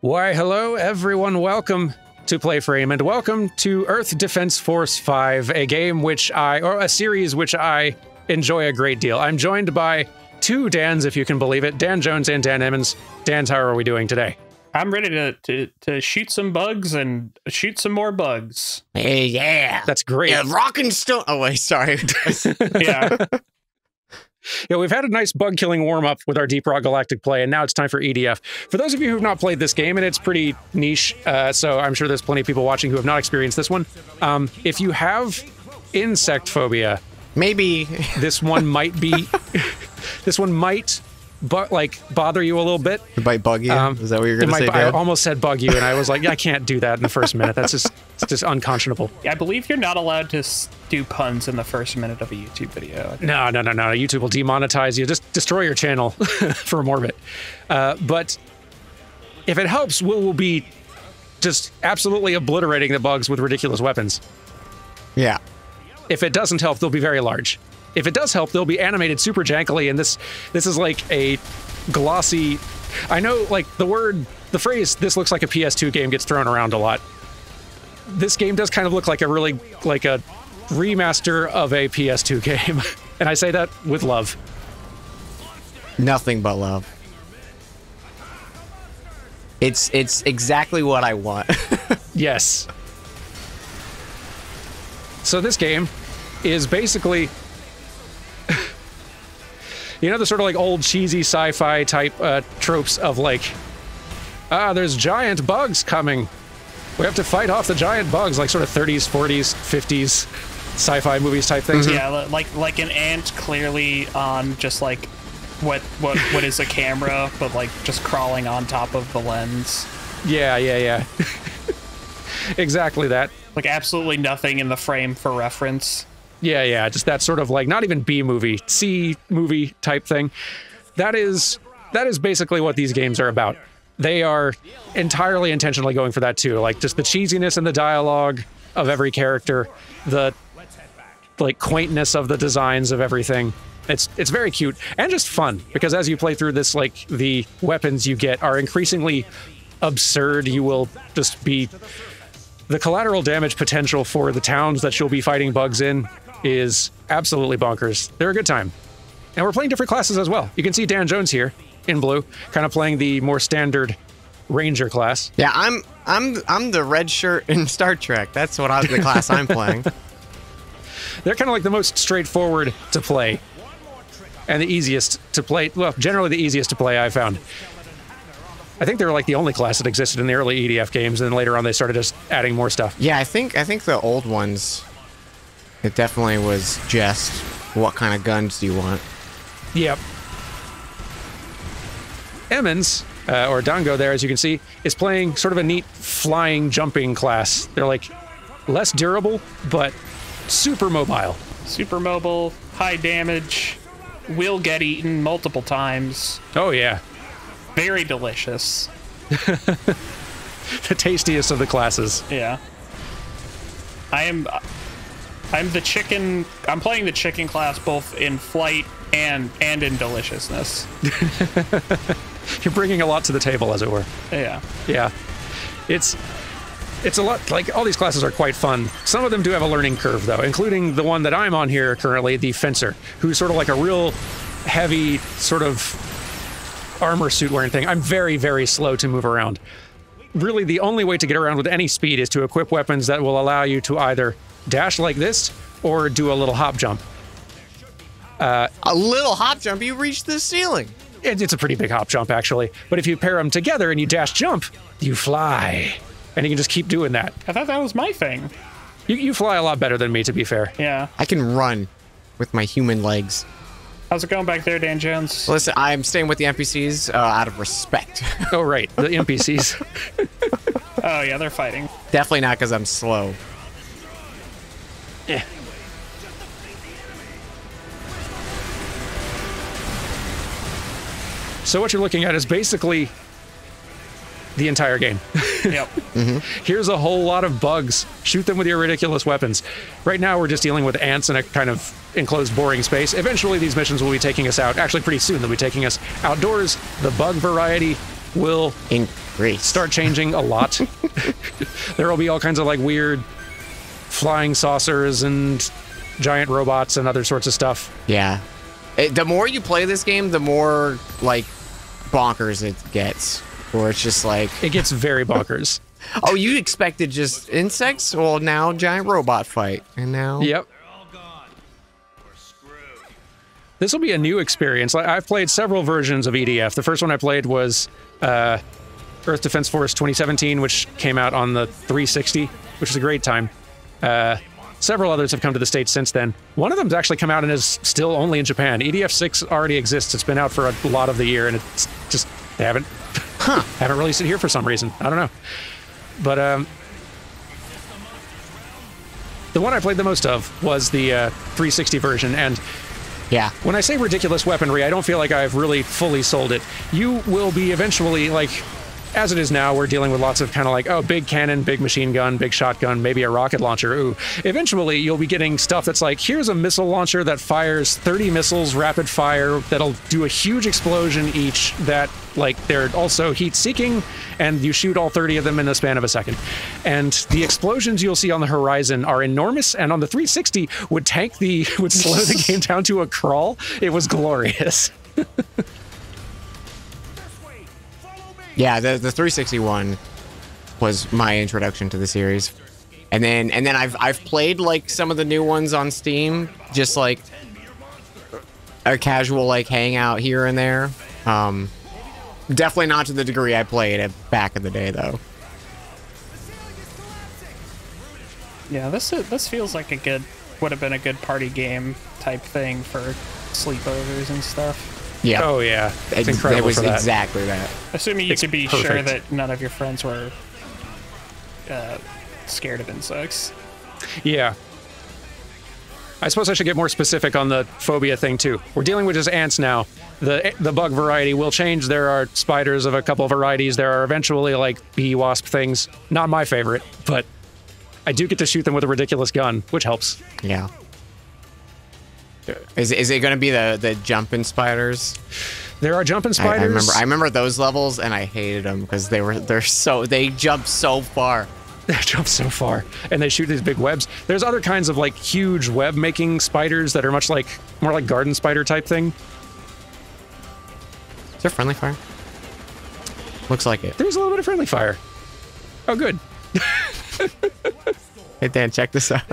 Why, hello, everyone. Welcome to PlayFrame, and welcome to Earth Defense Force 5, a game or a series which I enjoy a great deal. I'm joined by two Dans, if you can believe it, Dan Jones and Dan Emmons. Dans, how are we doing today? I'm ready to shoot some bugs and shoot some more bugs. Hey, yeah. That's great. Yeah, rock and stone. Oh, wait, sorry. Yeah. Yeah, we've had a nice bug-killing warm-up with our Deep Rock Galactic play, and now it's time for EDF. For those of you who have not played this game, and it's pretty niche, so I'm sure there's plenty of people watching who have not experienced this one. If you have insect phobia, maybe this one might be... this one might... bother you a little bit. It might bug you? Is that what you're going to say, I Dad? almost said bug you, and I was like, I can't do that in the first minute. That's just unconscionable. I believe you're not allowed to do puns in the first minute of a YouTube video. No. YouTube will demonetize you. Just destroy your channel for more of it. But if it helps, we'll be just absolutely obliterating the bugs with ridiculous weapons. Yeah. If it doesn't help, they'll be very large. If it does help, they'll be animated super jankily, and this is like a glossy... I know, like, the phrase, this looks like a PS2 game gets thrown around a lot. This game does kind of look like a remaster of a PS2 game. And I say that with love. Nothing but love. It's exactly what I want. Yes. So this game is basically... You know, the sort of like old cheesy sci-fi type tropes of like, there's giant bugs coming. We have to fight off the giant bugs, like sort of 30s, 40s, 50s sci-fi movies type things. Yeah, like an ant clearly on just like what is a camera, but like just crawling on top of the lens. Yeah. Exactly that. Like absolutely nothing in the frame for reference. Yeah, just that sort of like, not even B-movie, C-movie type thing. That is basically what these games are about. They are entirely intentionally going for that too, like just the cheesiness in the dialogue of every character, the like quaintness of the designs of everything. It's very cute and just fun, because as you play through this, like the weapons you get are increasingly absurd. You will just be... The collateral damage potential for the towns that you'll be fighting bugs in is absolutely bonkers. They're a good time. And we're playing different classes as well. You can see Dan Jones here in blue, kind of playing the more standard Ranger class. Yeah, I'm the red shirt in Star Trek. That's the class I'm playing. They're kind of like the most straightforward to play. And the easiest to play. Well, generally the easiest to play, I've found. I think they were like the only class that existed in the early EDF games, and then later on they started just adding more stuff. Yeah, I think the old ones, it definitely was just what kind of guns do you want? Yep. Emmons, or Dango there, as you can see, is playing sort of a neat flying, jumping class. They're like less durable, but super mobile. Super mobile, high damage, will get eaten multiple times. Oh, yeah. Very delicious. The tastiest of the classes. Yeah. I'm the chicken. I'm playing the chicken class both in flight and in deliciousness. You're bringing a lot to the table, as it were. Yeah. Yeah. It's a lot, like, all these classes are quite fun. Some of them do have a learning curve, though, including the one that I'm on here currently, the Fencer, who's sort of like a real heavy sort of armor suit wearing thing. I'm very, very slow to move around. Really, the only way to get around with any speed is to equip weapons that will allow you to either dash like this or do a little hop jump. A little hop jump? You reach the ceiling. It's a pretty big hop jump, actually. But if you pair them together and you dash jump, you fly. And you can just keep doing that. I thought that was my thing. You fly a lot better than me, to be fair. Yeah. I can run with my human legs. How's it going back there, Dan Jones? Listen, I'm staying with the NPCs out of respect. Oh, right. The NPCs. Oh, yeah, they're fighting. Definitely not because I'm slow. Yeah. So what you're looking at is basically the entire game. Yep. Here's a whole lot of bugs. Shoot them with your ridiculous weapons. Right now, we're just dealing with ants in a kind of enclosed, boring space. Eventually, these missions will be taking us out. Actually, pretty soon, they'll be taking us outdoors. The bug variety will Great. start changing a lot. There will be all kinds of like weird flying saucers and giant robots and other sorts of stuff. Yeah. The more you play this game, the more like bonkers it gets. Or it's just like It gets very bonkers. oh, you expected just insects? Well, now giant robot fight, and now Yep. This will be a new experience. Like, I've played several versions of EDF. The first one I played was Earth Defense Force 2017, which came out on the 360, which was a great time. Several others have come to the States since then. One of them's actually come out and is still only in Japan. EDF 6 already exists. It's been out for a lot of the year, and it's just, they haven't released it here for some reason. I don't know. But the one I played the most of was the 360 version, and yeah. when I say ridiculous weaponry, I don't feel like I've really fully sold it. You will be eventually, like, as it is now, we're dealing with lots of kind of like, oh, big cannon, big machine gun, big shotgun, maybe a rocket launcher. Ooh. Eventually, you'll be getting stuff that's like, here's a missile launcher that fires 30 missiles rapid fire that'll do a huge explosion each that, like, they're also heat-seeking, and you shoot all 30 of them in the span of a second. And the explosions you'll see on the horizon are enormous, and on the 360 would slow the game down to a crawl. It was glorious. Yeah, the 361 was my introduction to the series. And then I've played like some of the new ones on Steam, just like a casual like hangout here and there. Definitely not to the degree I played it back in the day though. Yeah, this feels like would have been a good party game type thing for sleepovers and stuff. Yeah. Oh, yeah. It's incredible. It was for that. exactly that. Assuming you It's could be sure perfect. that none of your friends were scared of insects. Yeah. I suppose I should get more specific on the phobia thing, too. We're dealing with just ants now. The bug variety will change. There are spiders of a couple of varieties. There are eventually, like, bee wasp things. Not my favorite, but I do get to shoot them with a ridiculous gun, which helps. Yeah. Is it going to be the jumping spiders? There are jumping spiders. I remember those levels, and I hated them because they jump so far. They jump so far, and they shoot these big webs. There's other kinds of like huge web-making spiders that are more like garden spider type thing. Is there friendly fire? Looks like it. There's a little bit of friendly fire. Oh, good. Hey Dan, check this out.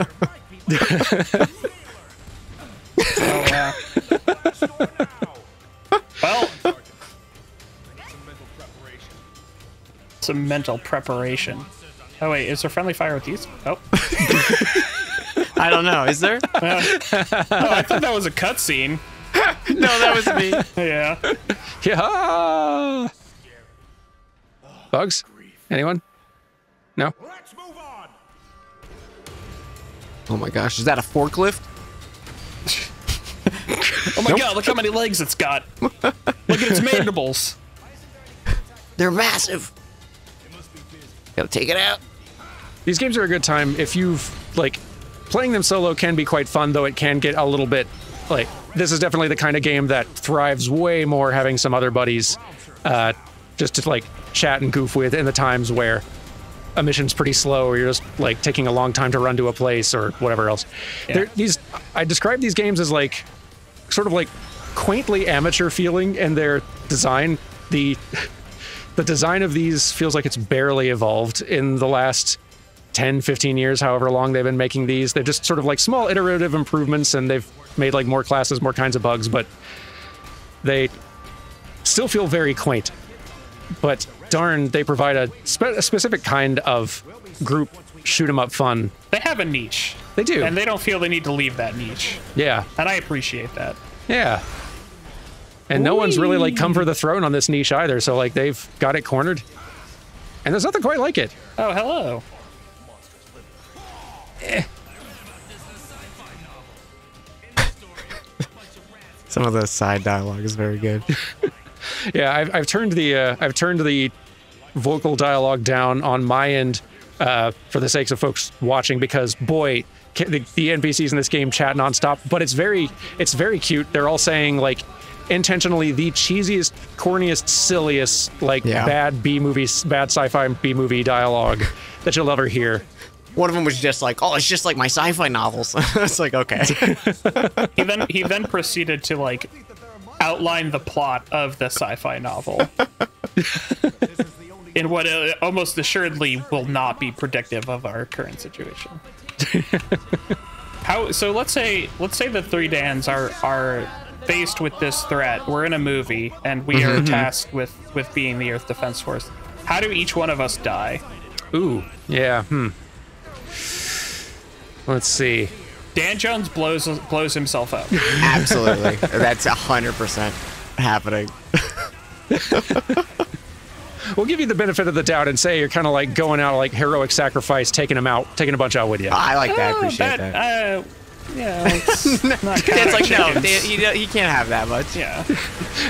Oh, yeah. Well, some mental preparation. Oh, wait, is there friendly fire with these? Oh. I don't know. Is there? Oh, I thought that was a cutscene. No, that was me. Yeah. Yeah. Bugs? Anyone? No? Oh my gosh, is that a forklift? Oh my god, look how many legs it's got. Look at its mandibles. They're massive. Gotta take it out. These games are a good time if you've, like, playing them solo can be quite fun, though it can get a little bit, like, this is definitely the kind of game that thrives way more having some other buddies just to, like, chat and goof with in the times where a mission's pretty slow or you're just, like, taking a long time to run to a place or whatever else. Yeah. I describe these games as, like, sort of, like, quaintly amateur feeling in their design. The design of these feels like it's barely evolved in the last 10, 15 years, however long they've been making these. They're just sort of like small iterative improvements, and they've made like more classes, more kinds of bugs, but they still feel very quaint. But darn, they provide a specific kind of group shoot 'em up fun. They have a niche. They do. And they don't feel the need to leave that niche. Yeah. And I appreciate that. Yeah. And no one's really like come for the throne on this niche either, so like they've got it cornered. And there's nothing quite like it. Oh, hello. Some of the side dialogue is very good. Yeah, I've turned the vocal dialogue down on my end for the sakes of folks watching, because boy, the NPCs in this game chat nonstop. But it's very cute. They're all saying like intentionally the cheesiest, corniest, silliest, like bad B movie, bad sci-fi B movie dialogue that you'll ever hear. One of them was just like, "Oh, it's just like my sci-fi novels." It's like, okay. He then proceeded to like outline the plot of the sci-fi novel in what almost assuredly will not be predictive of our current situation. So let's say the three Dans are faced with this threat. We're in a movie and we are tasked with being the Earth Defense Force. How do each one of us die? Ooh, yeah. Let's see. Dan Jones blows himself up. Absolutely. That's 100% happening. We'll give you the benefit of the doubt and say you're kind of like going out like heroic sacrifice, taking a bunch out with you. I like that. Appreciate that. Yeah, it's not it's like, no, he can't have that much. Yeah.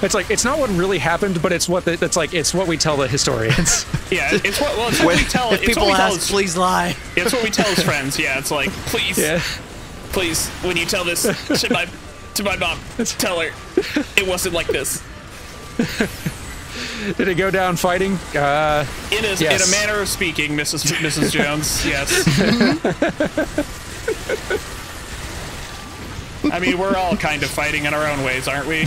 It's like, it's not what really happened, but it's what it's what we tell the historians. Yeah, it's what we tell. If people ask, please lie. It's what we tell his friends. Yeah, it's like, please, when you tell this to my mom, tell her it wasn't like this. Did it go down fighting? Yes. In a manner of speaking, Mrs. Jones. Yes. I mean, we're all kind of fighting in our own ways, aren't we?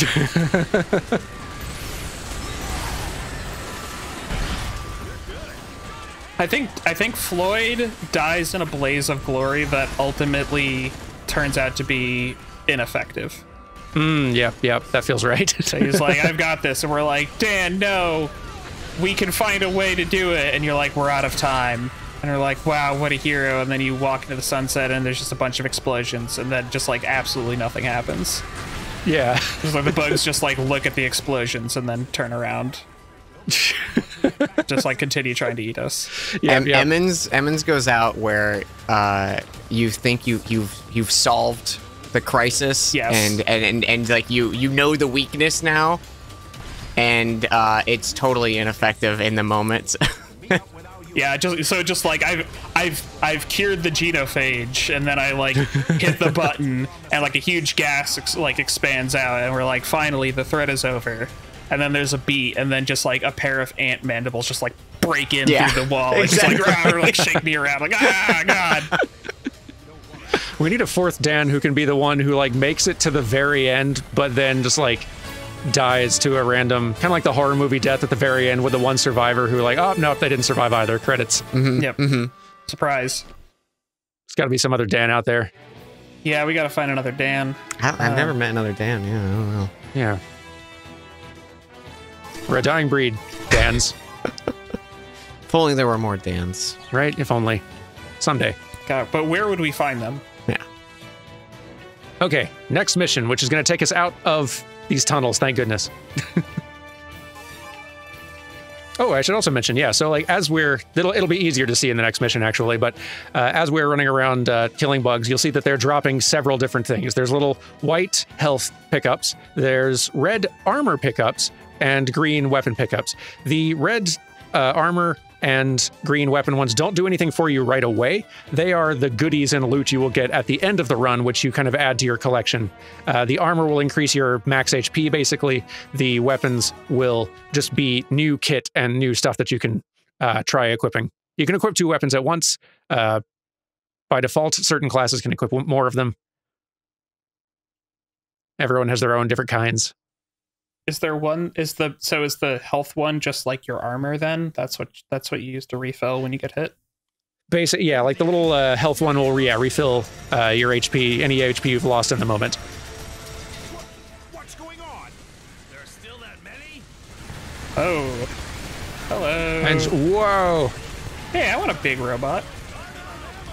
I think Floyd dies in a blaze of glory that ultimately turns out to be ineffective. Yep, that feels right. So he's like, I've got this, and we're like, Dan, no, we can find a way to do it, and you're like, we're out of time. And they're like, wow, what a hero. And then you walk into the sunset and there's just a bunch of explosions and then just like absolutely nothing happens. Yeah. Just like the bugs just like look at the explosions and then turn around. Just like continue trying to eat us. Yeah. Emmons goes out where you think you've solved the crisis. Yes. And like you know the weakness now. And it's totally ineffective in the moment. Yeah, just like I've cured the genophage, and then I like hit the button, and like a huge gas expands out, and we're like, finally the threat is over. And then there's a beat, and then just like a pair of ant mandibles just like break in through the wall, exactly. And just like shake me around, like god. We need a fourth Dan who can be the one who like makes it to the very end, but then just like dies to a random, kind of like the horror movie death at the very end with the one survivor who like, oh no, they didn't survive either. Credits. Yep. Surprise. There's got to be some other Dan out there. Yeah, we got to find another Dan. I've never met another Dan. Yeah, I don't know. Yeah. We're a dying breed, Dans. If only there were more Dans. Right? If only. Someday. God, but where would we find them? Yeah. Okay, next mission, which is going to take us out of these tunnels, thank goodness. Oh, I should also mention, yeah, so like as it'll be easier to see in the next mission actually, but as we're running around killing bugs, you'll see that they're dropping several different things. There's little white health pickups, there's red armor pickups, and green weapon pickups. The red armor and green weapon ones don't do anything for you right away. They are the goodies and loot you will get at the end of the run, which you kind of add to your collection. The armor will increase your max HP, basically. The weapons will just be new kit and new stuff that you can try equipping. You can equip 2 weapons at once. By default, certain classes can equip more of them. Everyone has their own different kinds. Is the health one just like your armor then? That's what you use to refill when you get hit? Basic, yeah, like the little health one will refill your HP, any HP you've lost in the moment. What's going on? There's still that many? Oh. Hello. And whoa. Hey, I want a big robot.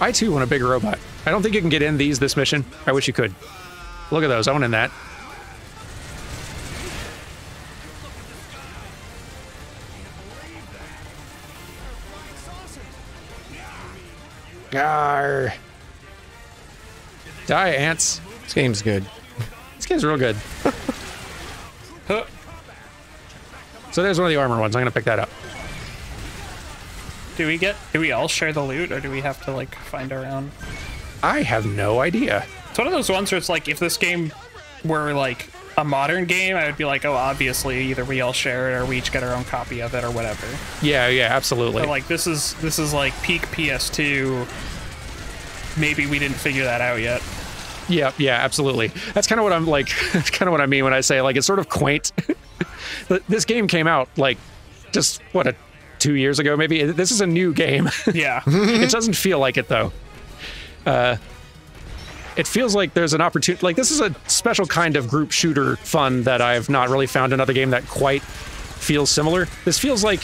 I too want a big robot. I don't think you can get in this mission. I wish you could. Look at those, I want in that. Arr. Die, ants. This game's good. This game's real good. So there's one of the armor ones. I'm gonna pick that up. Do we all share the loot, or do we have to like find our own? I have no idea. It's one of those ones where it's like, if this game were like a modern game, I would be like, oh, obviously, either we all share it or we each get our own copy of it or whatever. Yeah, absolutely. But like this is like peak PS2. Maybe we didn't figure that out yet. Yeah, absolutely. That's kind of what I'm like. That's kind of what I mean when I say like it's sort of quaint. This game came out like just 2 years ago, maybe. This is a new game. Yeah. It doesn't feel like it though. It feels like there's an opportunity. Like this is a special kind of group shooter fun that I've not really found another game that quite feels similar. This feels like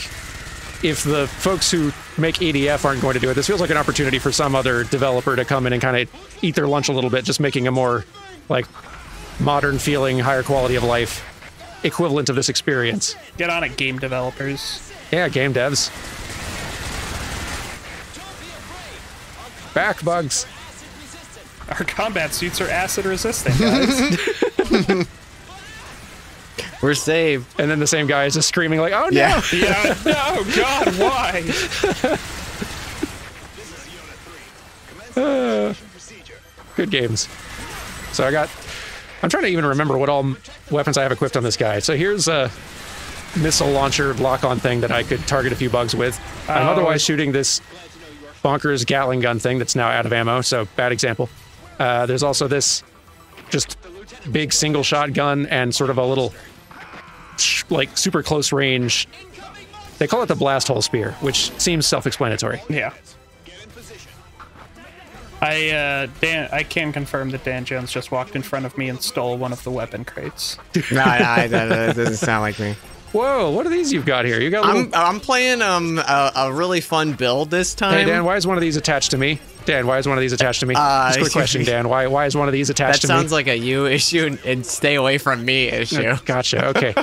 if the folks who make EDF aren't going to do it, this feels like an opportunity for some other developer to come in and kind of eat their lunch a little bit, just making a more like modern feeling, higher quality of life equivalent of this experience. Get on it, game developers. Yeah, game devs. Back bugs. Our combat suits are acid resistant, guys. We're saved. And then the same guy is just screaming like, oh no! Yeah. Yeah, no, God, why? Good games. So I'm trying to even remember what all weapons I have equipped on this guy. So here's a missile launcher lock-on thing that I could target a few bugs with. I'm otherwise shooting this bonkers Gatling gun thing that's now out of ammo, so bad example. There's also this just big single shot gun and sort of a little like super close range. They call it the blast hole spear, which seems self-explanatory. Yeah. I can confirm that Dan Jones just walked in front of me and stole one of the weapon crates. No, that doesn't sound like me. Whoa, what are these you've got here? You got little... I'm playing a really fun build this time. Hey Dan, why is one of these attached to me? Dan, why is one of these attached to me? Just a quick question, Dan. Why is one of these attached to me? That sounds like a you issue and stay away from me issue. Gotcha. Okay.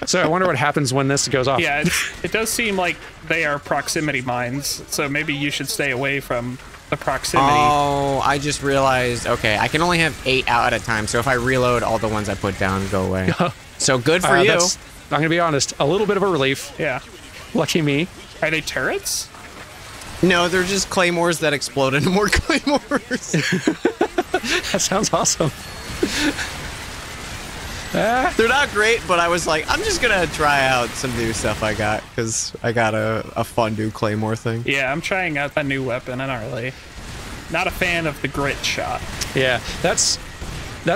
So I wonder what happens when this goes off. Yeah, it does seem like they are proximity mines, so maybe you should stay away from the proximity. Oh, I just realized. Okay, I can only have 8 out at a time, so if I reload, all the ones I put down go away. So good for you. I'm gonna be honest. A little bit of a relief. Yeah. Lucky me. Are they turrets? No, they're just claymores that explode into more claymores. That sounds awesome. They're not great, but I was like, I'm just gonna try out some new stuff I got, because I got a fun new claymore thing. Yeah, I'm trying out a new weapon. I'm not a fan of the grit shot. Yeah, that's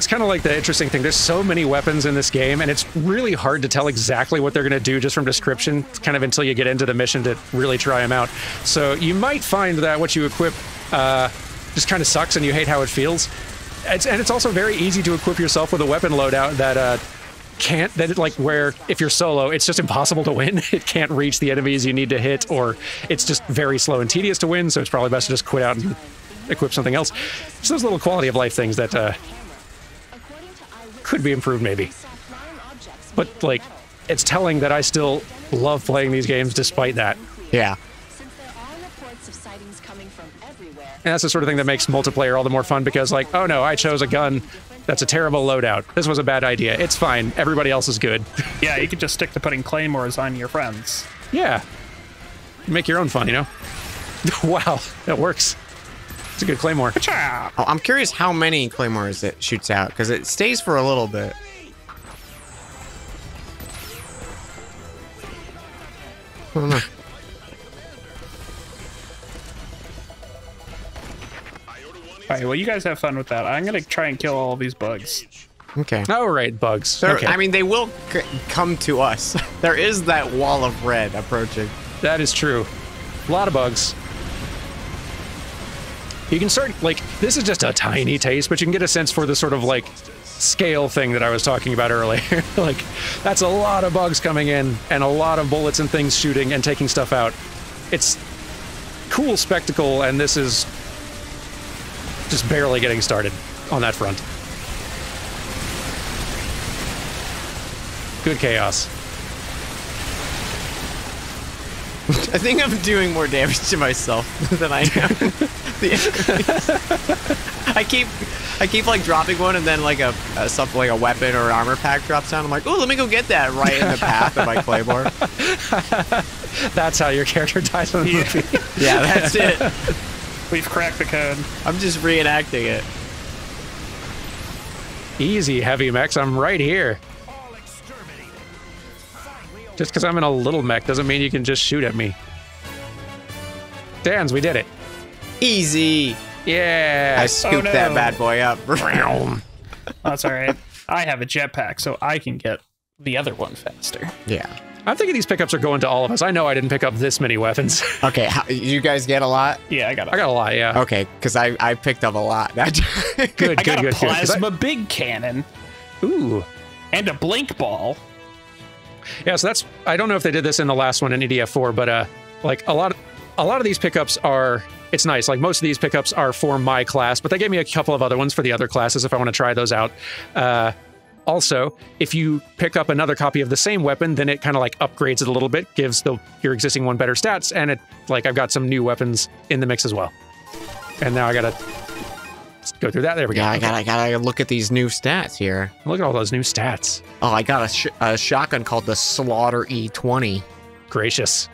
kind of like the interesting thing. There's so many weapons in this game, and it's really hard to tell exactly what they're going to do just from description, kind of until you get into the mission to really try them out. So you might find that what you equip just kind of sucks and you hate how it feels. It's also very easy to equip yourself with a weapon loadout that where if you're solo, it's just impossible to win. It can't reach the enemies you need to hit, or it's just very slow and tedious to win, so it's probably best to just quit out and equip something else. Just those little quality of life things that could be improved maybe. But like, it's telling that I still love playing these games despite that. Yeah. And that's the sort of thing that makes multiplayer all the more fun, because like, oh no, I chose a gun that's a terrible loadout. This was a bad idea. It's fine. Everybody else is good. Yeah, you could just stick to putting claymores on your friends. Yeah. Make your own fun, you know? Wow, that works. It's a good claymore. Oh, I'm curious how many claymores it shoots out, because it stays for a little bit. I don't know. All right, well, you guys have fun with that. I'm going to try and kill all these bugs. Okay. Oh, right, bugs. Okay. Okay. I mean, they will come to us. There is that wall of red approaching. That is true. A lot of bugs. You can start, like, this is just a tiny taste, but you can get a sense for the sort of, like, scale thing that I was talking about earlier. Like, that's a lot of bugs coming in, and a lot of bullets and things shooting and taking stuff out. It's cool spectacle, and this is just barely getting started on that front. Good chaos. I think I'm doing more damage to myself than I am. I keep like dropping one, and then like something like a weapon or an armor pack drops down. I'm like, oh, let me go get that right in the path of my claymore. That's how your character dies in the movie. Yeah, that's it. We've cracked the code. I'm just reenacting it. Easy, heavy mechs. I'm right here. All exterminated. Finally, Just because I'm in a little mech doesn't mean you can just shoot at me. DANS, we did it. Easy. Yeah. I scooped no. that bad boy up. That's all right. I have a jetpack, so I can get the other one faster. Yeah. I'm thinking these pickups are going to all of us. I know I didn't pick up this many weapons. Okay, you guys get a lot? Yeah, I got I got a lot, yeah. Okay, because I picked up a lot. Good, I good, got a good, plasma big cannon good. Ooh. and a blink ball. Yeah, so that's, I don't know if they did this in the last one in EDF4, but like a lot of these pickups are, it's nice. Like most of these pickups are for my class, but they gave me a couple of other ones for the other classes if I want to try those out. Also, if you pick up another copy of the same weapon, then it kind of like upgrades it a little bit, gives your existing one better stats, and it like I've got some new weapons in the mix as well. And now I gotta go through that. There we go. Yeah, I gotta look at these new stats here. Look at all those new stats. Oh, I got a shotgun called the Slaughter E20. Gracious.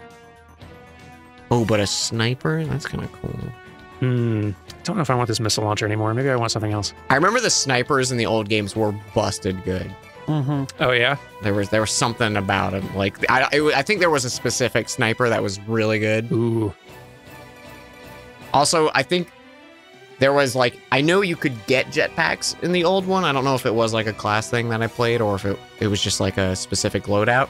Oh, but a sniper? That's kind of cool. Don't know if I want this missile launcher anymore. Maybe I want something else. I remember the snipers in the old games were busted good. Oh yeah. There was something about them. Like I think there was a specific sniper that was really good. Ooh. Also, I think there was like, I know you could get jetpacks in the old one. I don't know if it was like a class thing that I played or if it was just like a specific loadout.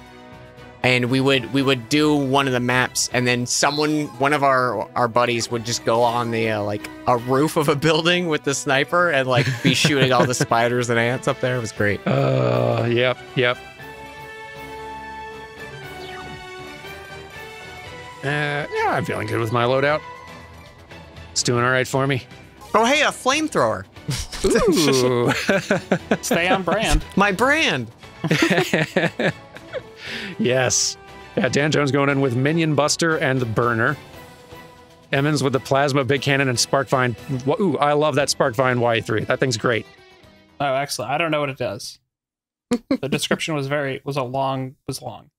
And we would do one of the maps, and then one of our buddies would just go on the like a roof of a building with the sniper and like be shooting all the spiders and ants up there. It was great. Yep. Yeah, I'm feeling good with my loadout. It's doing all right for me. Oh, hey, a flamethrower. Ooh. Stay on brand. My brand. Yes. Yeah, Dan Jones going in with Minion Buster and the Burner. Emmons with the Plasma Big Cannon and Sparkvine. Ooh, I love that Sparkvine Y3. That thing's great. Oh, excellent. I don't know what it does. The description was long.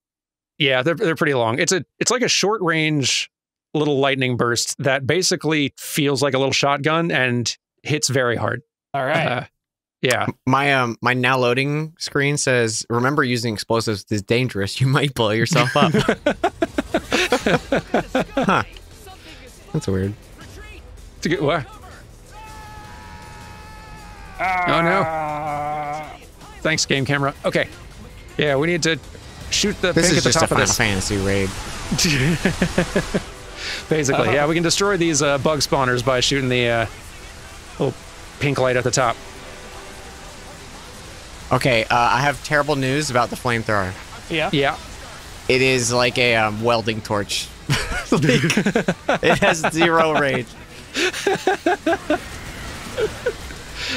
Yeah, they're pretty long. It's like a short range little lightning burst that basically feels like a little shotgun and hits very hard. All right. Yeah. My now loading screen says, remember using explosives is dangerous. You might blow yourself up. Huh. That's weird. To get what? Oh no. Thanks, game camera. Okay. Yeah, we need to shoot the This pink is at the just a top of Final this. Fantasy raid. Basically, yeah, we can destroy these bug spawners by shooting the little pink light at the top. Okay, I have terrible news about the flamethrower. Yeah. Yeah. It is like a welding torch. It has 0 range.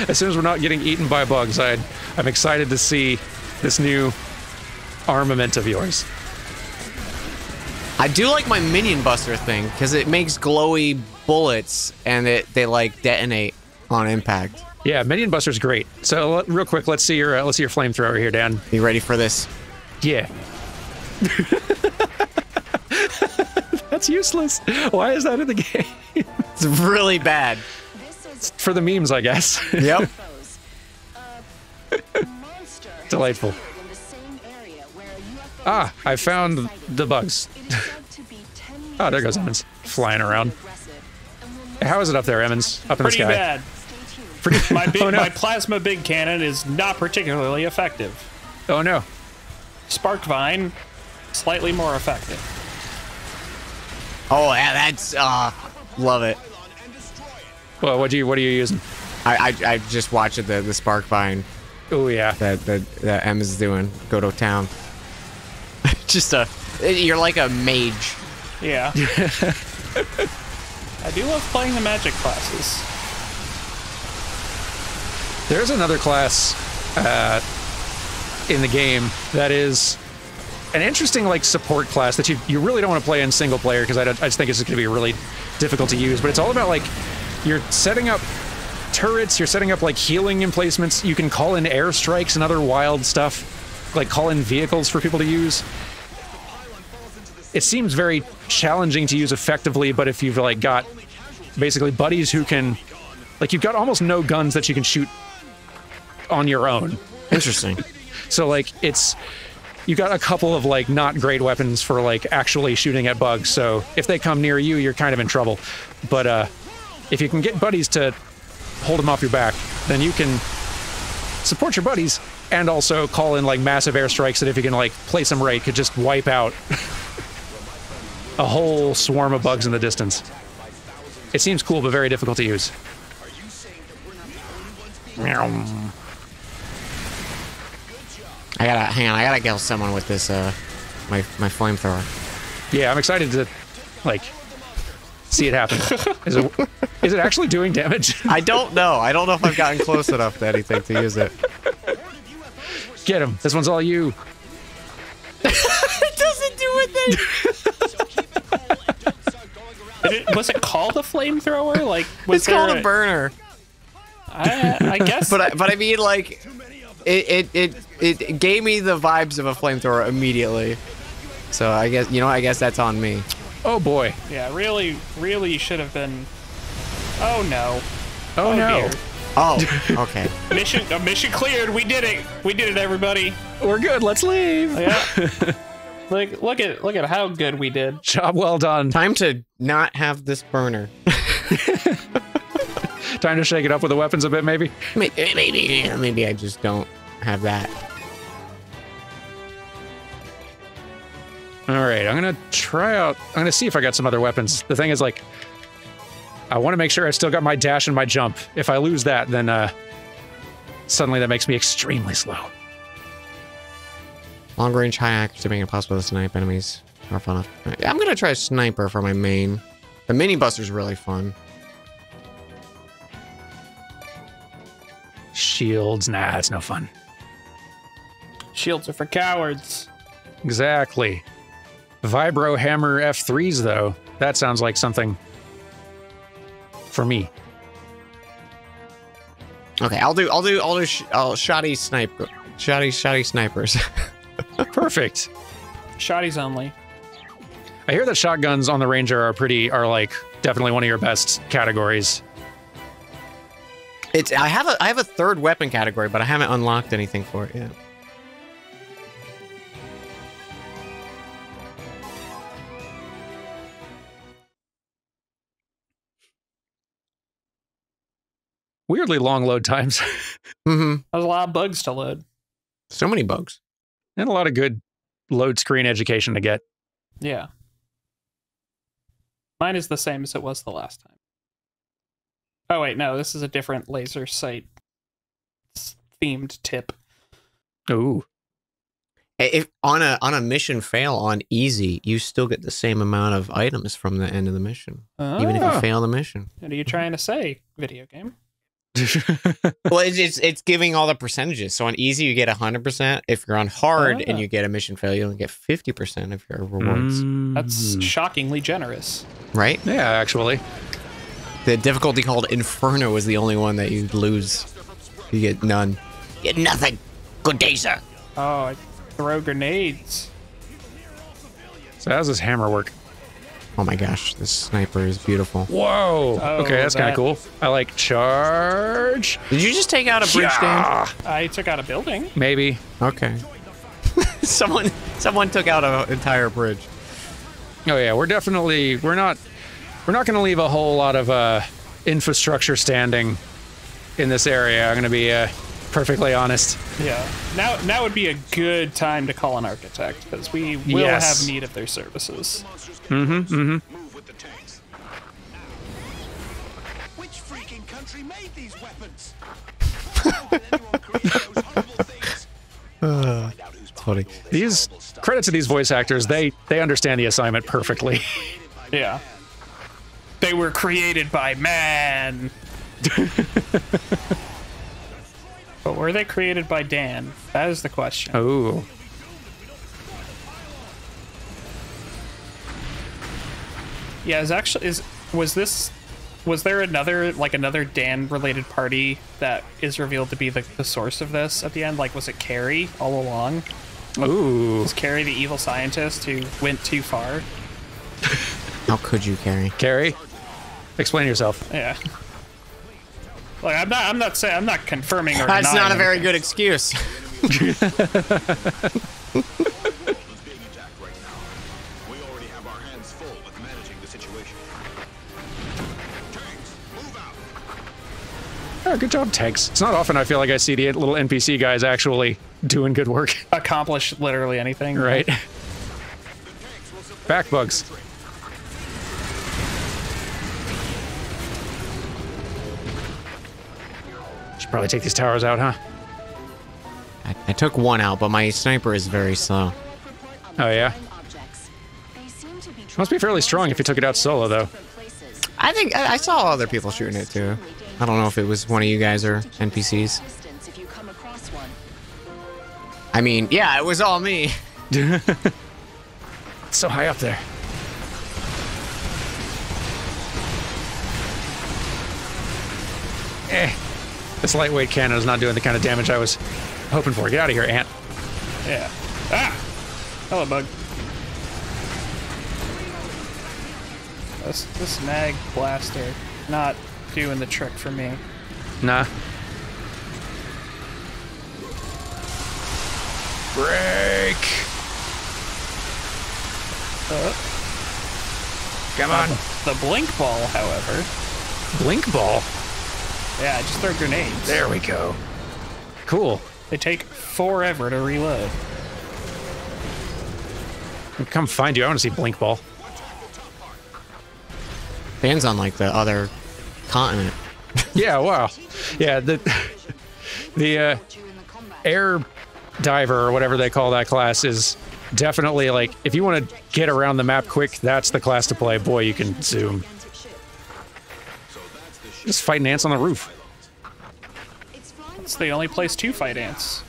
As soon as we're not getting eaten by bugs, I'm excited to see this new armament of yours. I do like my Minion Buster thing because it makes glowy bullets and they like detonate on impact. Yeah, Minion Buster's great. So real quick, let's see your flamethrower here, Dan. You ready for this? Yeah. That's useless. Why is that in the game? It's really bad. It's for the memes, I guess. Yep. Delightful. Ah, I found the bugs. Oh, there goes Emmons, flying around. How is it up there, Emmons? Up in Pretty the sky. bad. My plasma big cannon is not particularly effective. Oh no. Sparkvine, slightly more effective. Oh, yeah, that's love it. Well, what are you using? I just watched the Sparkvine Oh yeah. that Em is doing. Go to town. Just you're like a mage. Yeah. I do love playing the magic classes. There's another class in the game that is an interesting like support class that you really don't want to play in single player because I just think it's going to be really difficult to use. But it's all about like you're setting up turrets, you're setting up like healing emplacements. You can call in airstrikes and other wild stuff, like call in vehicles for people to use. It seems very challenging to use effectively, but if you've like got basically buddies who can, like you've got almost no guns that you can shoot on your own. Interesting. So like you got a couple of like not great weapons for like actually shooting at bugs. So if they come near you, you're kind of in trouble. But if you can get buddies to hold them off your back, then you can support your buddies and also call in like massive airstrikes that if you can like place them right could just wipe out a whole swarm of bugs in the distance. It seems cool, but very difficult to use. Hang on, I gotta kill someone with this, my flamethrower. Yeah, I'm excited to, like, see it happen. Is it actually doing damage? I don't know. I don't know if I've gotten close enough to anything to use it. Get him. This one's all you. It doesn't do a thing. Was it called a flamethrower? Like, was It's called a burner. I guess. But I mean, like, it gave me the vibes of a flamethrower immediately. So I guess that's on me. Oh boy. Yeah, really should have been. Oh no. Oh no. Dear. Oh, okay. Mission cleared. We did it. We did it, everybody. We're good. Let's leave. Yeah. Like, look at how good we did. Job well done. Time to not have this burner. Time to shake it up with the weapons a bit, maybe. Maybe I just don't have that. All right, I'm gonna see if I got some other weapons. The thing is, like, I want to make sure I still got my dash and my jump. If I lose that, then suddenly that makes me extremely slow. Long range, high accuracy, making it possible to snipe enemies. More fun. I'm gonna try sniper for my main. The mini buster's really fun. Shields, nah, that's no fun. Shields are for cowards. Exactly. Vibro Hammer F3s, though. That sounds like something for me. Okay, I'll do shoddy snipers. Perfect. Shotties only. I hear that shotguns on the Ranger are like definitely one of your best categories. I have a third weapon category, but I haven't unlocked anything for it yet. Weirdly long load times. Mm-hmm. There's a lot of bugs to load. So many bugs. And a lot of good load screen education to get. Yeah. Mine is the same as it was the last time. Oh wait, no, this is a different laser sight themed tip. Ooh. If on a mission fail on easy, you still get the same amount of items from the end of the mission, even if you fail the mission. What are you trying to say, video game? Well, it's giving all the percentages. So on easy, you get 100%. If you're on hard and you get a mission fail, you only get 50% of your rewards. That's shockingly generous. Right? Yeah, actually. The difficulty called Inferno is the only one that you lose. You get none. You get nothing. Good day, sir. Oh, I throw grenades. So how does this hammer work? Oh my gosh, this sniper is beautiful. Whoa. Oh, okay, that's kind of cool. I like charge. Did you just take out a bridge, Dan? I took out a building. Maybe. Okay. someone took out an entire bridge. Oh yeah, we're not going to leave a whole lot of infrastructure standing in this area. I'm going to be perfectly honest. Yeah. Now would be a good time to call an architect because we will have need of their services. Mm-hmm. Move with the tanks. Which freaking country made these weapons? How did anyone create those horrible things? It's funny. These credit to these voice actors, they understand the assignment perfectly. Yeah. They were created by man. But were they created by Dan? That is the question. Oh. Yeah, was there another Dan related party that is revealed to be the source of this at the end? Like, was it Carrie all along? Ooh. Was Carrie the evil scientist who went too far? How could you, Carrie? Carrie, explain yourself. Yeah. Like I'm not saying, I'm not confirming or That's denying not a very anything. good excuse. is being attacked right now. We already have our hands full with managing the situation. Tanks, move out. Oh, good job, tanks. It's not often I feel like I see the little NPC guys actually doing good work. Accomplish literally anything. Right. Back bugs. Should probably take these towers out, huh? I took one out, but my sniper is very slow. Oh, yeah? Must be fairly strong if you took it out solo, though. I think I saw other people shooting it too. I don't know if it was one of you guys or NPCs. I mean, yeah, it was all me. It's so high up there. This lightweight cannon is not doing the kind of damage I was hoping for. Get out of here, ant. Yeah. Ah! Hello, bug. This mag blaster not doing the trick for me. Nah. Break! Come on. The blink ball, however. Blink ball. Yeah, just throw grenades. There we go. Cool. They take forever to reload. I'll come find you. I want to see blink ball. Dan's on like the other continent. Yeah, wow. Yeah, the air diver or whatever they call that class is definitely like, if you want to get around the map quick, that's the class to play. Boy, you can zoom. Just fighting ants on the roof. It's the only place to fight ants.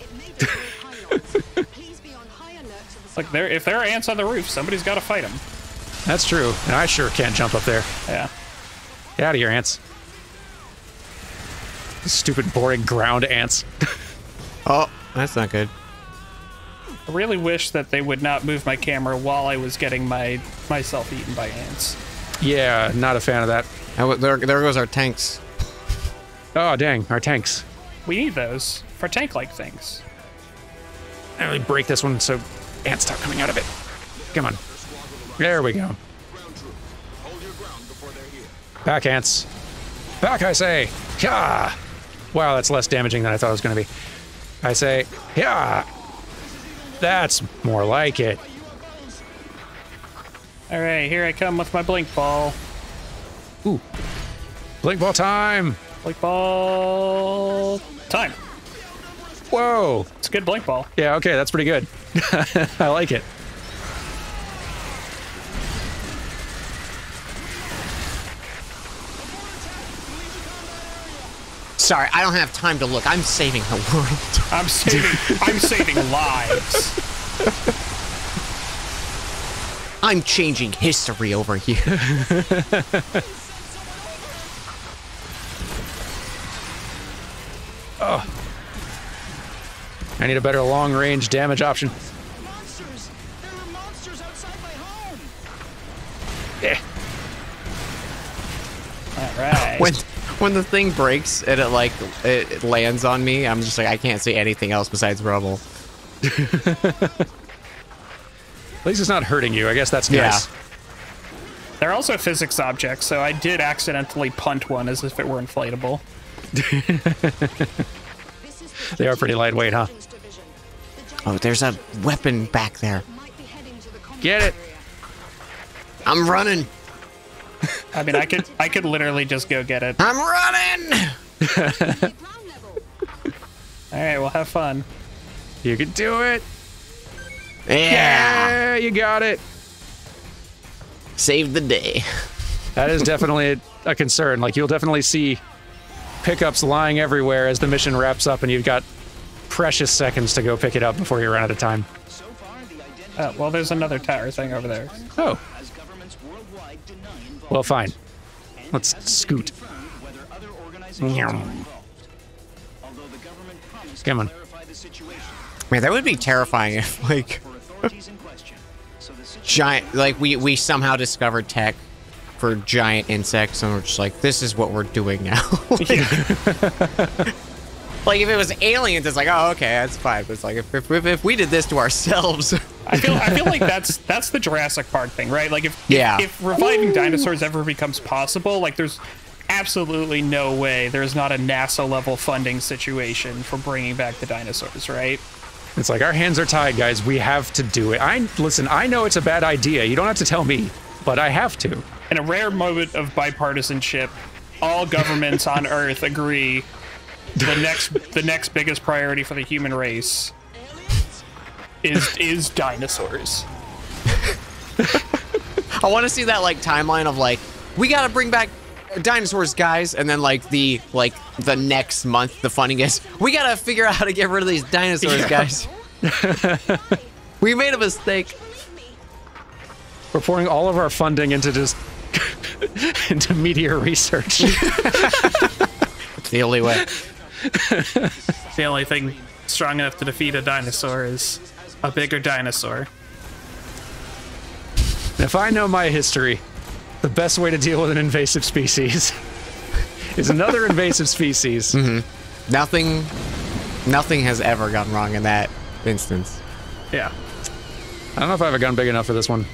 Like, if there are ants on the roof, somebody's got to fight them. That's true. And I sure can't jump up there. Yeah. Get out of here, ants. Stupid, boring ground ants. Oh, that's not good. I really wish that they would not move my camera while I was getting myself eaten by ants. Yeah, not a fan of that. There goes our tanks. Oh, dang, our tanks. We need those for tank-like things. I really break this one so ants stop coming out of it. Come on. There we go. Back, ants. Back, I say. Yeah. Wow, that's less damaging than I thought it was going to be. I say, yeah. That's more like it. All right, here I come with my blink ball. Ooh. Blink ball time. Blink ball time. Whoa. It's a good blink ball. Yeah, okay, that's pretty good. I like it. Sorry, I don't have time to look. I'm saving the world. I'm saving lives. I'm changing history over here. Oh. I need a better long-range damage option. Monsters! There are monsters outside my home! Yeah. All right. When the thing breaks and it lands on me, I'm just like, I can't see anything else besides rubble. At least it's not hurting you. I guess that's nice. Yeah. They're also physics objects, so I did accidentally punt one as if it were inflatable. They are pretty lightweight, huh? Oh, there's a weapon back there. Get it. I'm running. I mean, I could literally just go get it. I'm running. All right, well, have fun. You can do it. Yeah. Yeah, you got it. Saved the day. That is definitely a concern. Like, you'll definitely see pickups lying everywhere as the mission wraps up and you've got precious seconds to go pick it up before you run out of time. Well, there's another tower thing over there. Oh. Well, fine. Let's scoot. Come on. Man, that would be terrifying if, like, giant, like, we somehow discovered tech for giant insects, and we're just like, this is what we're doing now. Like if it was aliens, it's like, oh, okay, that's fine. But it's like if we did this to ourselves. I feel like that's the Jurassic Park thing, right? Like if reviving dinosaurs ever becomes possible, like there's absolutely no way there's not a NASA level funding situation for bringing back the dinosaurs, right? It's like, our hands are tied, guys. We have to do it. Listen, I know it's a bad idea. You don't have to tell me, but I have to. In a rare moment of bipartisanship, all governments on Earth agree the next biggest priority for the human race is dinosaurs. I want to see that like timeline of like, we gotta bring back dinosaurs, guys, and then like the next month the funding is, we gotta figure out how to get rid of these dinosaurs, guys. We made a mistake. We're pouring all of our funding into just into meteor research. It's the only way. The only thing strong enough to defeat a dinosaur is a bigger dinosaur. If I know my history, the best way to deal with an invasive species is another invasive species. Mm-hmm. Nothing has ever gone wrong in that instance. Yeah. I don't know if I have a gun big enough for this one.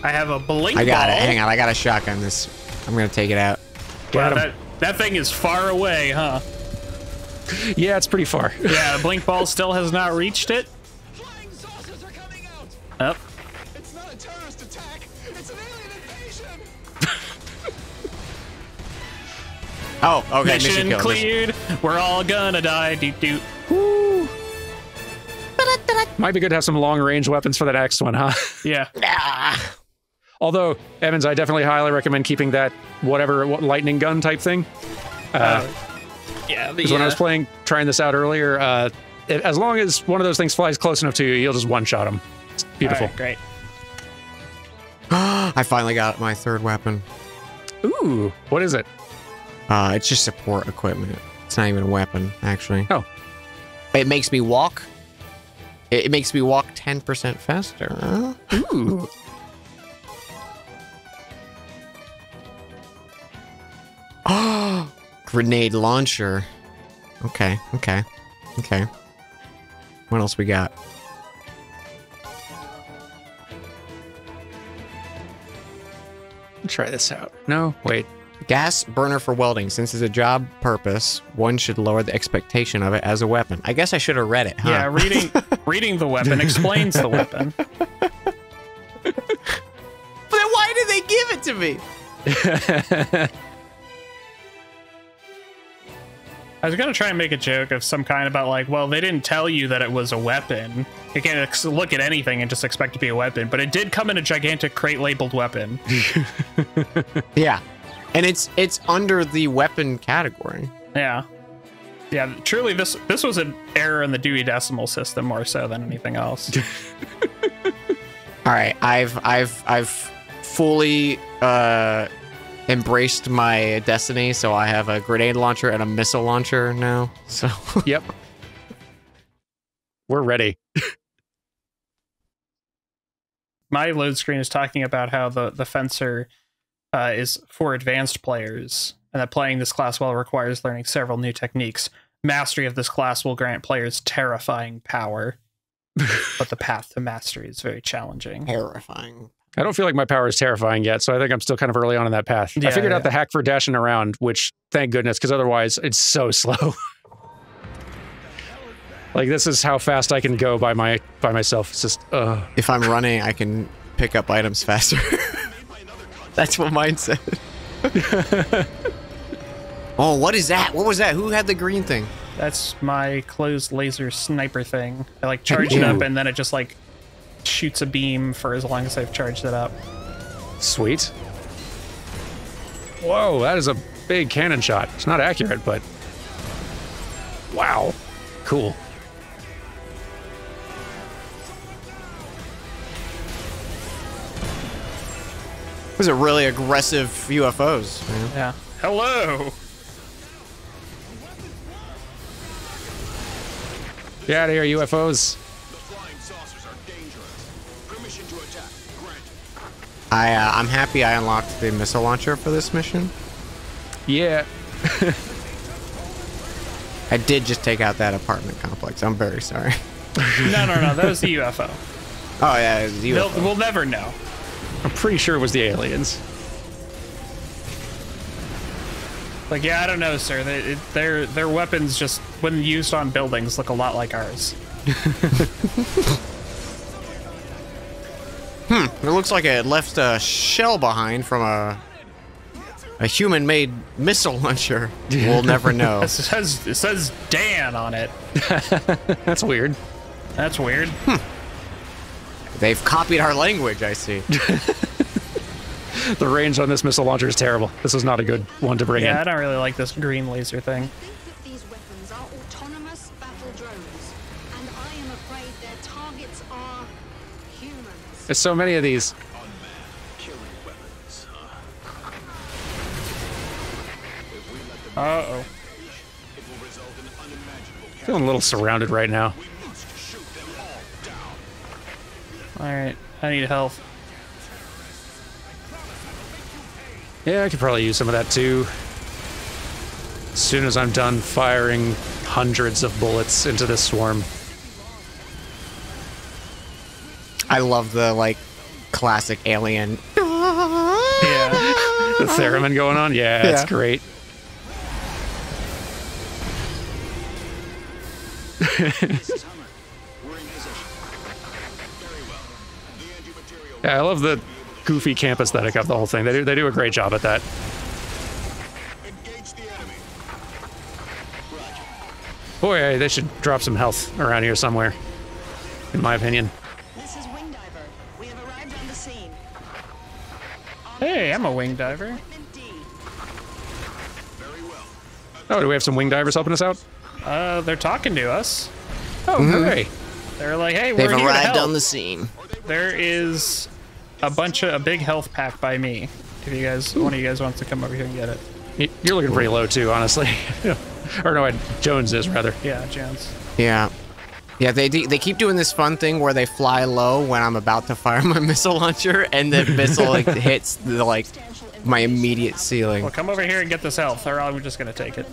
I have a blink I got ball. it. Hang on, I got a shotgun this. I'm gonna take it out. Wow, that thing is far away, huh? Yeah, it's pretty far. Yeah, the blink ball still has not reached it. Flying saucers are coming out. Oh. It's not a terrorist attack. It's an alien invasion. Oh, okay. Mission kill. cleared. We're all gonna die. Doot doot. Might be good to have some long-range weapons for the next one, huh? Yeah. Although, Evans, I definitely highly recommend keeping that whatever lightning gun type thing. Yeah. Because when I was trying this out earlier, as long as one of those things flies close enough to you, you'll just one-shot them. It's beautiful. All right, great. I finally got my third weapon. Ooh, what is it? It's just support equipment. It's not even a weapon, actually. Oh. It makes me walk. It makes me walk 10% faster. Ooh. Oh, grenade launcher. Okay. What else we got? Try this out. No, wait. Gas burner for welding. Since it's a job purpose, one should lower the expectation of it as a weapon. I guess I should have read it, huh? Yeah, reading the weapon explains the weapon. Then why did they give it to me? I was gonna try and make a joke of some kind about like, well, they didn't tell you that it was a weapon. You can't look at anything and just expect it to be a weapon, but it did come in a gigantic crate labeled weapon. Yeah. And it's under the weapon category. Yeah. Yeah, truly this was an error in the Dewey Decimal System more so than anything else. All right, I've fully embraced my destiny, so I have a grenade launcher and a missile launcher now. So Yep. We're ready. My load screen is talking about how the fencer is for advanced players, and that playing this class well requires learning several new techniques. Mastery of this class will grant players terrifying power, but the path to mastery is very challenging. terrifying. I don't feel like my power is terrifying yet, so I think I'm still kind of early on in that path. Yeah, I figured out yeah. the hack for dashing around, which, thank goodness, because otherwise it's so slow. Like, this is how fast I can go by myself. It's just, If I'm running, I can pick up items faster. That's what mine said. Oh, what is that? What was that? Who had the green thing? That's my closed laser sniper thing. I like charge it up, and then it just like shoots a beam for as long as I've charged it up. Sweet. Whoa, that is a big cannon shot. It's not accurate, but wow, cool. Those are really aggressive UFOs, man. Yeah. Hello. Get out of here, UFOs. The flying saucers are dangerous. Permission to attack granted. I'm happy I unlocked the missile launcher for this mission. Yeah. I did just take out that apartment complex. I'm very sorry. No. That was the UFO. Oh yeah, it was UFO. We'll never know. I'm pretty sure it was the aliens. Like, yeah, I don't know, sir. Their weapons just, when used on buildings, look a lot like ours. It looks like it left a shell behind from a human-made missile launcher. We'll never know. It says Dan on it. That's weird. That's weird. They've copied our language, I see. The range on this missile launcher is terrible. This is not a good one to bring in. Yeah, I don't really like this green laser thing. Think that these weapons are autonomous battle drones, and I am afraid their targets are humans. There's so many of these. Uh-oh. Feeling a little surrounded right now. Alright, I need health. Yeah, I could probably use some of that too. As soon as I'm done firing hundreds of bullets into this swarm. I love the, like, classic alien. Yeah. The theremin going on? Yeah, it's great. Yeah, I love the goofy camp aesthetic of the whole thing. They do a great job at that. Boy, they should drop some health around here somewhere, in my opinion. This is Wing Diver. We have arrived on the scene. Hey, I'm a wing diver. Equipment D. Oh, do we have some wing divers helping us out? They're talking to us. Oh, hooray. They're like, hey, They've we're here to arrived help. on the scene. There is a big health pack by me. If you guys, one of you guys wants to come over here and get it. You're looking pretty low too, honestly. Or no, Jones is rather. Yeah, Jones. Yeah. Yeah, they keep doing this fun thing where they fly low when I'm about to fire my missile launcher, and the missile like hits the, like, my immediate ceiling. Well, come over here and get this health, or I'm just gonna take it.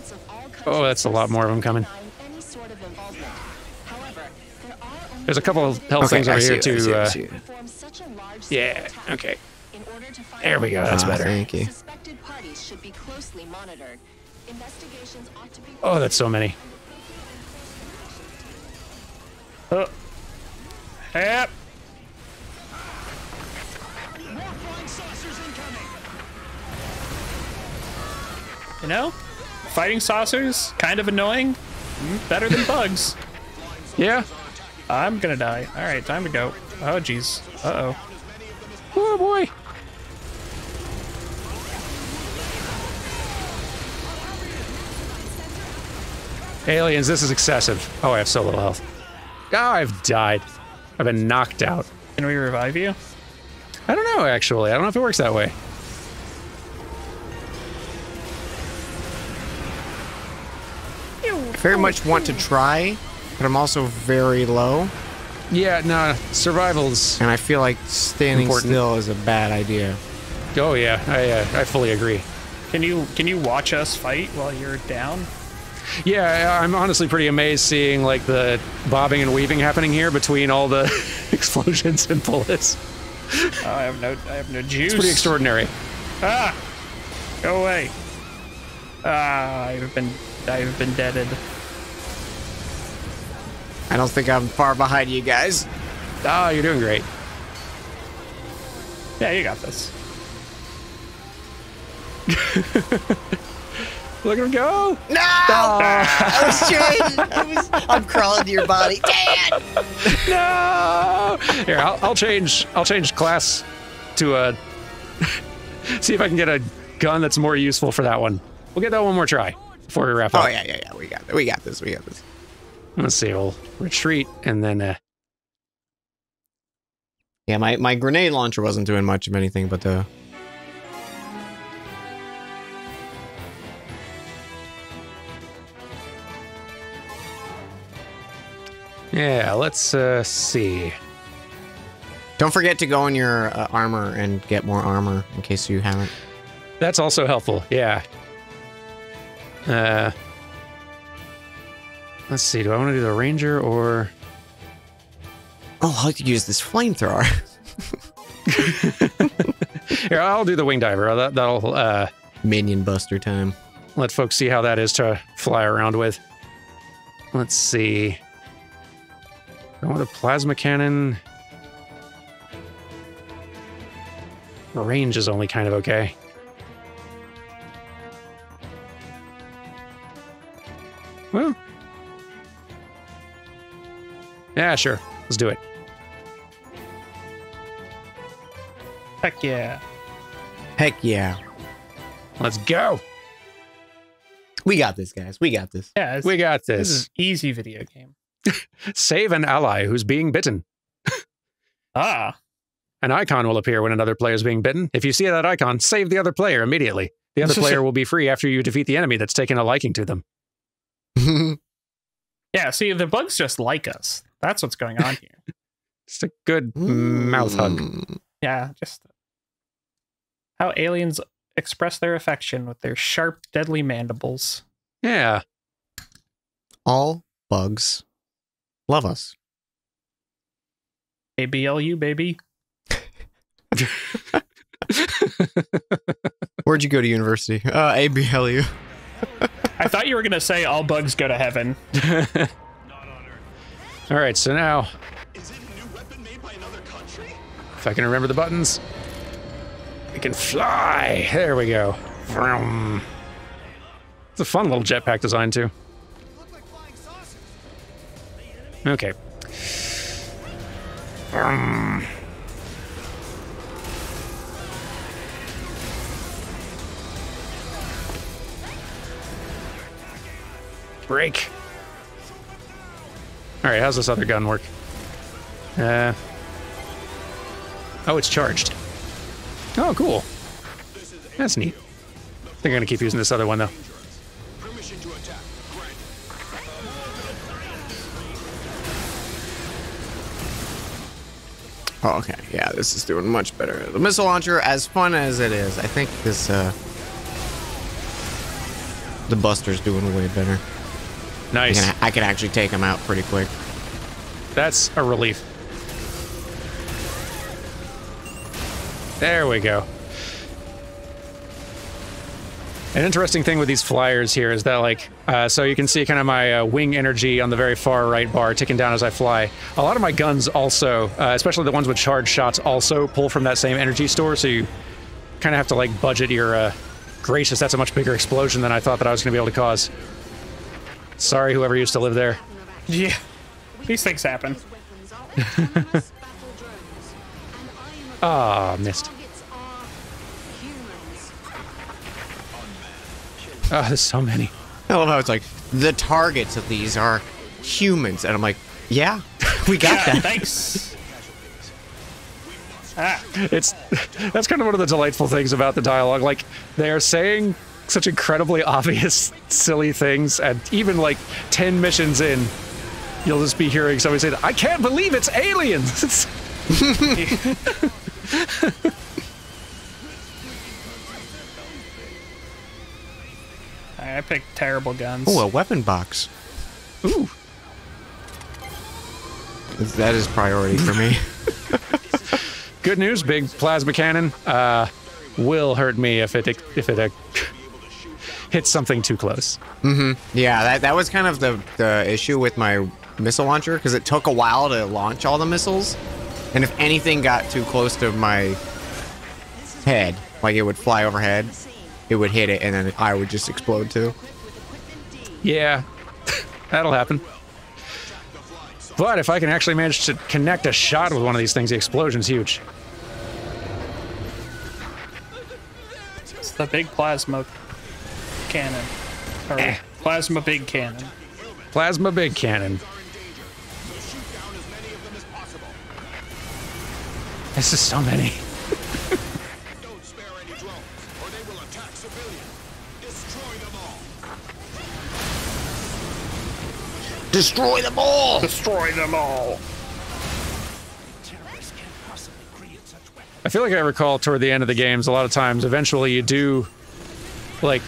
Oh, that's a lot more of them coming. Any sort of involvement. However, there are only There's a couple of health things over here too. perform such a large Yeah, scale attack. okay. In order to find There we go, that's better. Thank you. Suspected parties should be closely monitored. Investigations ought to be Oh, that's so many. Oh. Yep. You know, fighting saucers, kind of annoying. Better than bugs. Yeah. I'm gonna die. All right, time to go. Oh, jeez. Uh-oh. Oh boy. Aliens, this is excessive. Oh, I have so little health. Oh, I've died. I've been knocked out. Can we revive you? I don't know, actually. I don't know if it works that way. I very much want to try, but I'm also very low, Yeah, no, survival's... and I feel like standing Important. still is a bad idea. Oh, yeah, I fully agree. Can you watch us fight while you're down? Yeah, I'm honestly pretty amazed seeing, like, the bobbing and weaving happening here between all the explosions and bullets. Oh, I have no juice. It's pretty extraordinary. Ah! Go away. Ah, I've been deaded. I don't think I'm far behind you guys. Oh, you're doing great. Yeah, you got this. Look at him go! No! I was trying. I'm crawling to your body. Dad! No! Here, I'll change class to a... See if I can get a gun that's more useful for that one. We'll get that one more try before we wrap up. Oh yeah. We got this. Let's see. We'll retreat and then. Yeah, my grenade launcher wasn't doing much of anything, but the. Yeah, let's see. Don't forget to go in your armor and get more armor in case you haven't. That's also helpful, yeah. Let's see, do I want to do the ranger or... Oh, I'll have to use this flamethrower. Here, I'll do the wing diver. That'll Minion buster time. let folks see how that is to fly around with. Let's see. I want a plasma cannon. Range is only kind of okay. Well. Yeah, sure. Let's do it. Heck yeah. Heck yeah. Let's go. We got this, guys. We got this. Yeah, We got this this. is an easy video game. Save an ally who's being bitten. Ah. An icon will appear when another player is being bitten. If you see that icon, save the other player immediately. The other player will be free after you defeat the enemy that's taken a liking to them. Yeah, see, the bugs just like us. That's what's going on here. It's a good mouth hug. Yeah, just how aliens express their affection with their sharp, deadly mandibles. Yeah. All bugs love us. ABLU, baby. Where'd you go to university? ABLU. I thought you were going to say all bugs go to heaven. All right, so now, Is it a new weapon made by another country? if I can remember the buttons, we can fly. There we go. Vroom. It's a fun little jetpack design, too. Look like flying saucers. Okay. Vroom. Break. All right, how's this other gun work? Oh, it's charged. Oh, cool. That's neat. I think I'm gonna keep using this other one though. Permission to attack. Granted. Oh, okay. Yeah, this is doing much better. The missile launcher, as fun as it is, I think this, the Buster's doing way better. Nice. I can actually take him out pretty quick. That's a relief. There we go. An interesting thing with these flyers here is that, like, so you can see kind of my wing energy on the very far right bar ticking down as I fly. A lot of my guns also, especially the ones with charged shots, also pull from that same energy store, so you kind of have to, like, budget your, gracious, that's a much bigger explosion than I thought that I was going to be able to cause. Sorry, whoever used to live there. Yeah, these things happen. Ah, missed. Oh, there's so many. I love how it's like, the targets of these are humans. And I'm like, yeah, we got that. Thanks. Ah, That's kind of one of the delightful things about the dialogue. Like, they are saying such incredibly obvious, silly things, and even like 10 missions in, you'll just be hearing somebody say, I can't believe it's aliens! I picked terrible guns. Oh, a weapon box. Ooh. That is priority for me. Good news, big plasma cannon will hurt me if it hits something too close. Yeah, that was kind of the issue with my missile launcher, because it took a while to launch all the missiles. And if anything got too close to my head, like it would fly overhead, it would hit it, and then I would just explode too. Yeah, that'll happen. But if I can actually manage to connect a shot with one of these things, the explosion's huge. It's the big plasma cannon. Or plasma big cannon. Plasma big cannon. This is so many. Don't spare any drones, or they will attack civilians. Destroy them all. Destroy them all! Destroy them all. Terrorists can't possibly I feel like I recall toward the end of the games, a lot of times, eventually you do, like,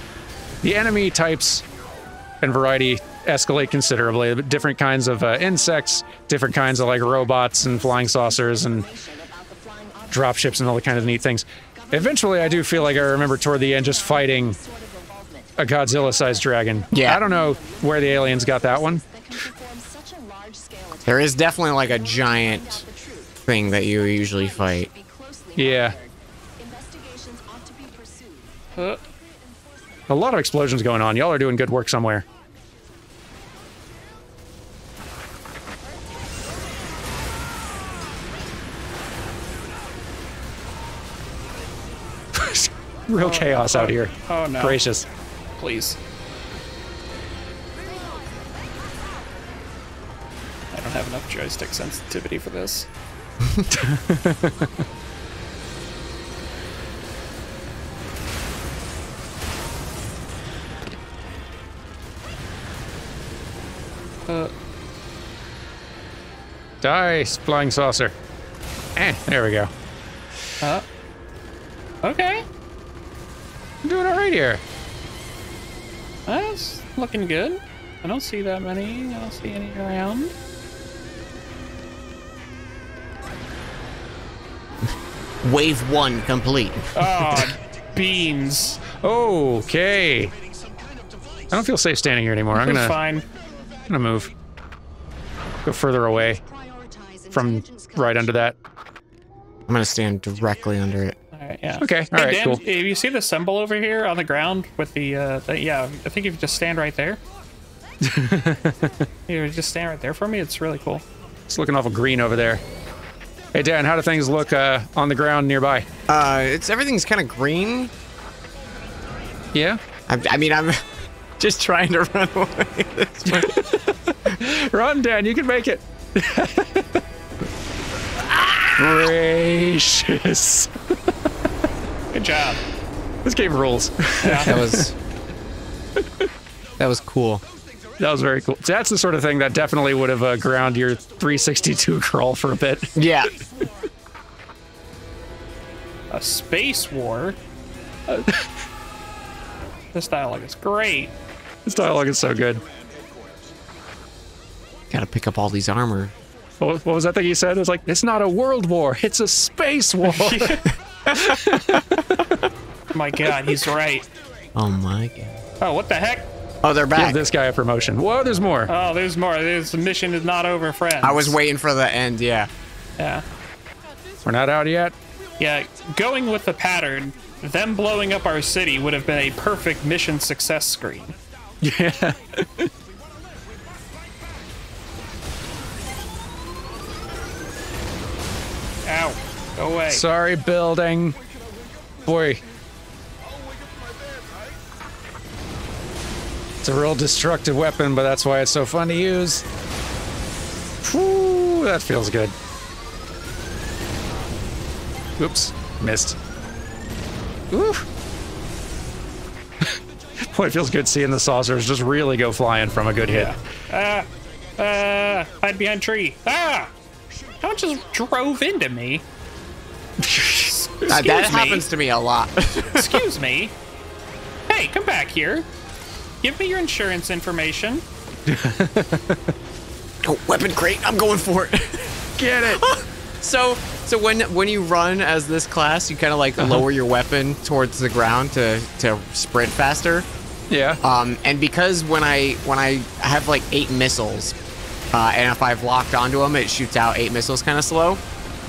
the enemy types and variety escalate considerably. Different kinds of insects, different kinds of, like, robots and flying saucers and dropships and all the kind of neat things. Eventually, I do feel like I remember toward the end just fighting a Godzilla-sized dragon. Yeah. I don't know where the aliens got that one. There is definitely like a giant thing that you usually fight. Yeah. A lot of explosions going on. Y'all are doing good work somewhere. Real chaos out here. Oh no. Gracious. Please. I don't have enough joystick sensitivity for this. Die, flying saucer. There we go. Okay. I'm doing all right here. That's looking good. I don't see that many. I don't see any around. Wave 1 complete. Oh, beans. Okay. I don't feel safe standing here anymore. I'm Fine. gonna move. Go further away from right under that. I'm gonna stand directly under it. All right, yeah. Okay, all right, Dan, cool. If you see the symbol over here on the ground with the, yeah, I think if you just stand right there. You just stand right there for me. It's really cool. It's looking awful green over there. Hey Dan, how do things look on the ground nearby? Everything's kind of green. Yeah? I mean, I'm just trying to run away. Run, Dan, you can make it. Gracious. Good job. This game rules. Yeah. That was cool. That was very cool. That's the sort of thing that definitely would have ground your 362 crawl for a bit. Yeah. A space war. This dialogue is great. This dialogue is so good. Gotta pick up all these armor. What was that thing you said? It was like, it's not a world war, it's a space war. My God, he's right. Oh my god. Oh, what the heck? Oh, they're back. Give this guy a promotion. Whoa, there's more. Oh, there's more. This mission is not over, friends. I was waiting for the end, yeah. Yeah. We're not out yet. Yeah, going with the pattern, them blowing up our city would have been a perfect mission success screen. Yeah. Ow. Go away. Sorry, building. Boy. It's a real destructive weapon, but that's why it's so fun to use. Whew, that feels good. Oops, missed. Ooh. Boy, it feels good seeing the saucers just really go flying from a good hit. Hide behind tree. Ah! Someone just drove into me. That happens to me a lot. Excuse me. Hey, come back here. Give me your insurance information. Oh, weapon crate! I'm going for it. Get it! So when you run as this class, you kind of like lower your weapon towards the ground to sprint faster. Yeah. And because when I have like 8 missiles, and if I've locked onto them, it shoots out 8 missiles kind of slow.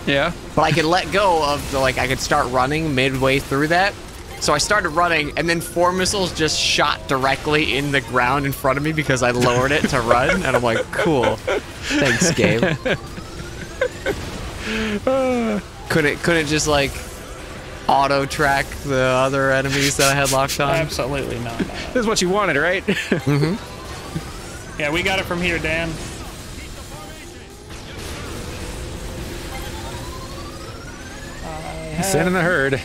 Yeah. But I could let go of the, like, I could start running midway through that. So I started running, and then 4 missiles just shot directly in the ground in front of me because I lowered it to run. And I'm like, cool. Thanks, Gabe. Couldn't just like auto track the other enemies that I had locked on? Absolutely not. This is what you wanted, right? Mm-hmm. Yeah, we got it from here, Dan. Send in the herd.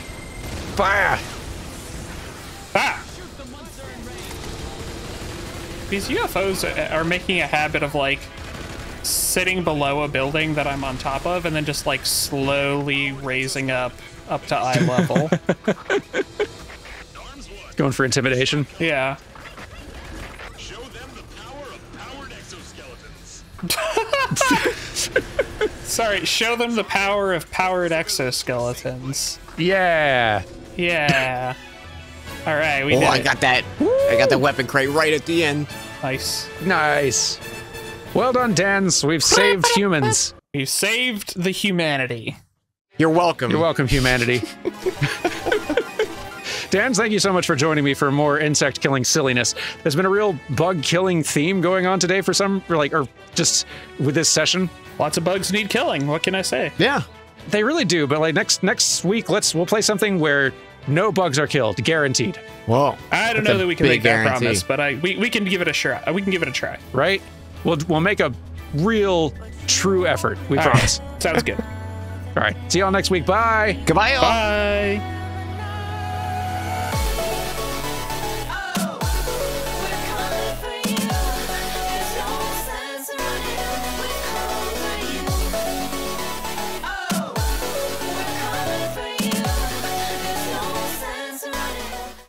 Fire! Ah! These UFOs are making a habit of like sitting below a building that I'm on top of and then just like slowly raising up up to eye level. Going for intimidation. Yeah. Show them the power of powered exoskeletons. Sorry, show them the power of powered exoskeletons. Yeah. Yeah. All right, we Oh, did I it. got that. I got the weapon crate right at the end. Nice. Nice. Well done, DANS. We've saved humans. You saved the humanity. You're welcome. You're welcome, humanity. DANS, thank you so much for joining me for more insect killing silliness. There's been a real bug killing theme going on today for some, or just with this session. Lots of bugs need killing. What can I say? Yeah. They really do, but like next week, we'll play something where no bugs are killed, guaranteed. Whoa. I don't That's know a that we can big make that guarantee. promise, but we can give it a try. We can give it a try. Right? We'll make a real, true effort. We All promise. right. Sounds good. All right. See y'all next week. Bye. Goodbye, y'all. Bye.